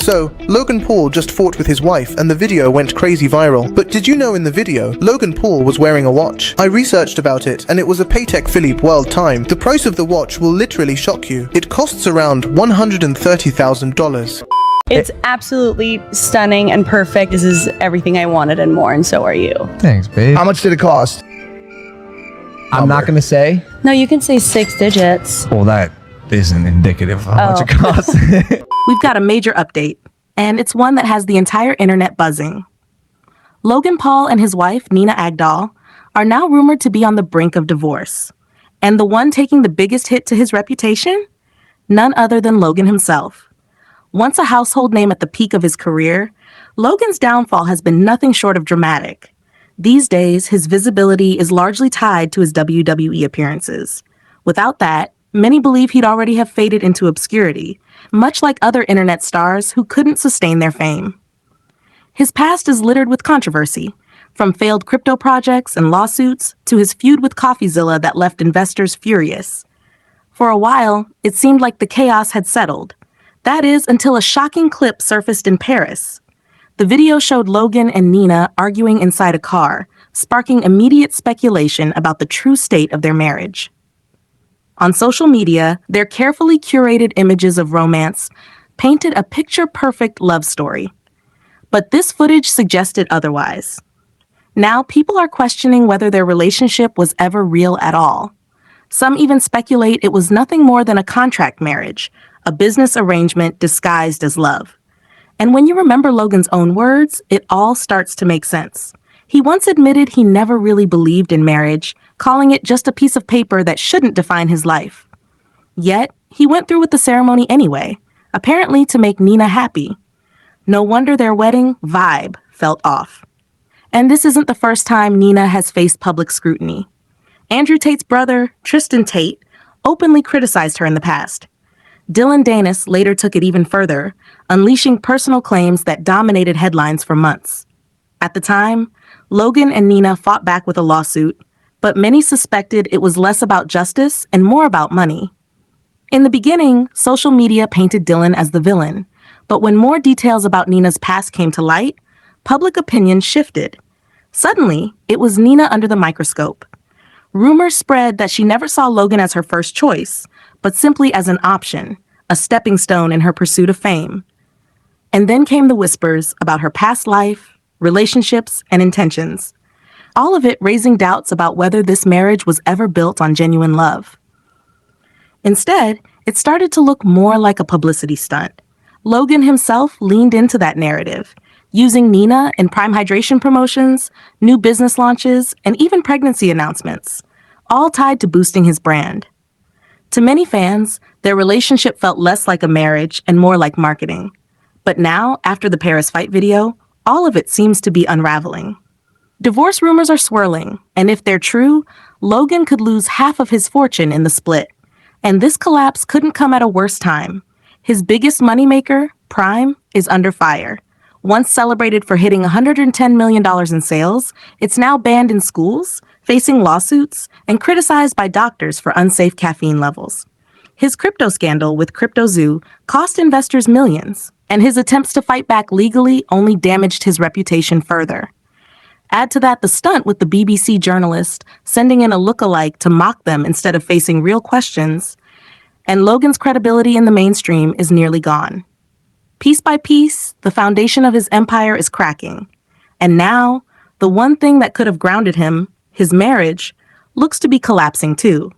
So, Logan Paul just fought with his wife and the video went crazy viral. But did you know in the video, Logan Paul was wearing a watch? I researched about it and it was a Patek Philippe World Time. The price of the watch will literally shock you. It costs around $130,000. It's absolutely stunning and perfect. This is everything I wanted and more, and so are you. Thanks, babe. How much did it cost? I'm not gonna say. No, you can say 6 digits. Well, that isn't indicative of how much it costs. We've got a major update, and it's one that has the entire internet buzzing. Logan Paul and his wife, Nina Agdal, are now rumored to be on the brink of divorce. And the one taking the biggest hit to his reputation? None other than Logan himself. Once a household name at the peak of his career, Logan's downfall has been nothing short of dramatic. These days, his visibility is largely tied to his WWE appearances. Without that, many believe he'd already have faded into obscurity, much like other internet stars who couldn't sustain their fame. His past is littered with controversy, from failed crypto projects and lawsuits to his feud with CoffeeZilla that left investors furious. For a while, it seemed like the chaos had settled. That is, until a shocking clip surfaced in Paris. The video showed Logan and Nina arguing inside a car, sparking immediate speculation about the true state of their marriage. On social media, their carefully curated images of romance painted a picture-perfect love story. But this footage suggested otherwise. Now people are questioning whether their relationship was ever real at all. Some even speculate it was nothing more than a contract marriage, a business arrangement disguised as love. And when you remember Logan's own words, it all starts to make sense. He once admitted he never really believed in marriage, calling it just a piece of paper that shouldn't define his life. Yet, he went through with the ceremony anyway, apparently to make Nina happy. No wonder their wedding vibe felt off. And this isn't the first time Nina has faced public scrutiny. Andrew Tate's brother, Tristan Tate, openly criticized her in the past. Dylan Danis later took it even further, unleashing personal claims that dominated headlines for months. At the time, Logan and Nina fought back with a lawsuit, but many suspected it was less about justice and more about money. In the beginning, social media painted Dylan as the villain, but when more details about Nina's past came to light, public opinion shifted. Suddenly, it was Nina under the microscope. Rumors spread that she never saw Logan as her first choice, but simply as an option, a stepping stone in her pursuit of fame. And then came the whispers about her past life, relationships, and intentions. All of it raising doubts about whether this marriage was ever built on genuine love. Instead, it started to look more like a publicity stunt. Logan himself leaned into that narrative, using Nina in prime hydration promotions, new business launches, and even pregnancy announcements, all tied to boosting his brand. To many fans, their relationship felt less like a marriage and more like marketing. But now, after the Paris fight video, all of it seems to be unraveling. Divorce rumors are swirling, and if they're true, Logan could lose half of his fortune in the split. And this collapse couldn't come at a worse time. His biggest moneymaker, Prime, is under fire. Once celebrated for hitting $110 million in sales, it's now banned in schools, facing lawsuits, and criticized by doctors for unsafe caffeine levels. His crypto scandal with CryptoZoo cost investors millions, and his attempts to fight back legally only damaged his reputation further. Add to that the stunt with the BBC journalist sending in a lookalike to mock them instead of facing real questions, and Logan's credibility in the mainstream is nearly gone. Piece by piece, the foundation of his empire is cracking. And now, the one thing that could have grounded him, his marriage, looks to be collapsing too.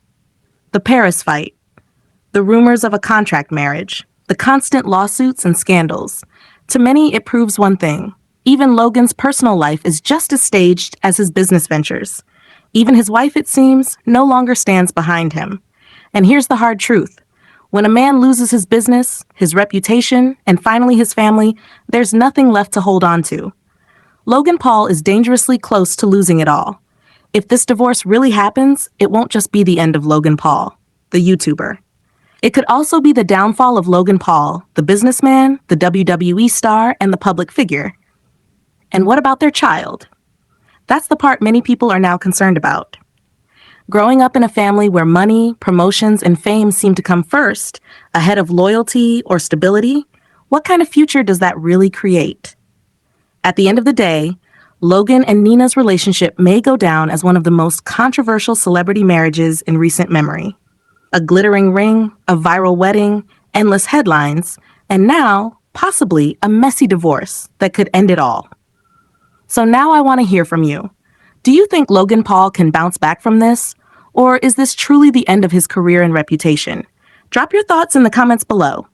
The Paris fight, the rumors of a contract marriage, the constant lawsuits and scandals. To many, it proves one thing. Even Logan's personal life is just as staged as his business ventures. Even his wife, it seems, no longer stands behind him. And here's the hard truth. When a man loses his business, his reputation, and finally his family, there's nothing left to hold on to. Logan Paul is dangerously close to losing it all. If this divorce really happens, it won't just be the end of Logan Paul, the YouTuber. It could also be the downfall of Logan Paul, the businessman, the WWE star, and the public figure. And what about their child? That's the part many people are now concerned about. Growing up in a family where money, promotions, and fame seem to come first, ahead of loyalty or stability, What kind of future does that really create? At the end of the day, Logan and Nina's relationship may go down as one of the most controversial celebrity marriages in recent memory. A glittering ring, a viral wedding, endless headlines, and now, possibly, a messy divorce that could end it all. So now I want to hear from you. Do you think Logan Paul can bounce back from this? Or is this truly the end of his career and reputation? Drop your thoughts in the comments below.